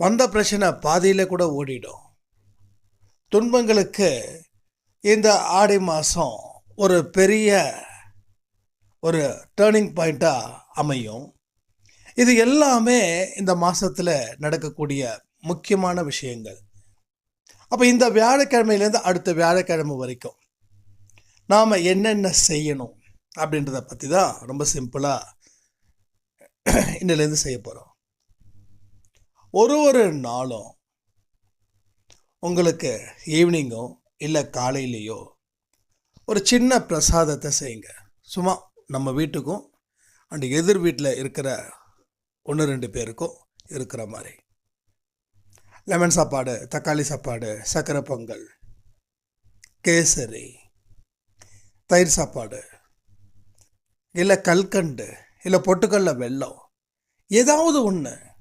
வந்த பிரச்சனை பாதியில் கூட ஓடிடும். துன்பங்களுக்கு இந்த ஆடி மாதம் ஒரு பெரிய ஒரு டேர்னிங் பாயிண்ட்டாக அமையும். இது எல்லாமே இந்த மாதத்தில் நடக்கக்கூடிய முக்கியமான விஷயங்கள். அப்போ இந்த வியாழக்கிழமையிலேருந்து அடுத்த வியாழக்கிழமை வரைக்கும் நாம் என்னென்ன செய்யணும் அப்படின்றத பற்றி தான் ரொம்ப சிம்பிளாக இன்னிலேருந்து செய்ய போகிறோம். ஒரு நாளும் உங்களுக்கு ஈவினிங்கோ இல்லை காலையிலேயோ ஒரு சின்ன பிரசாதத்தை செய்யுங்க. சும்மா நம்ம வீட்டுக்கும் அண்ட் எதிர் வீட்டில் இருக்கிற 1-2 பேருக்கும் இருக்கிற மாதிரி. லெமன் சாப்பாடு, தக்காளி சாப்பாடு, சர்க்கரை பொங்கல், கேசரி, தயிர் சாப்பாடு, இல்லை கல்கண்டு, இல்லை பொட்டுக்கடல வெல்லம், ஏதாவது ஒன்று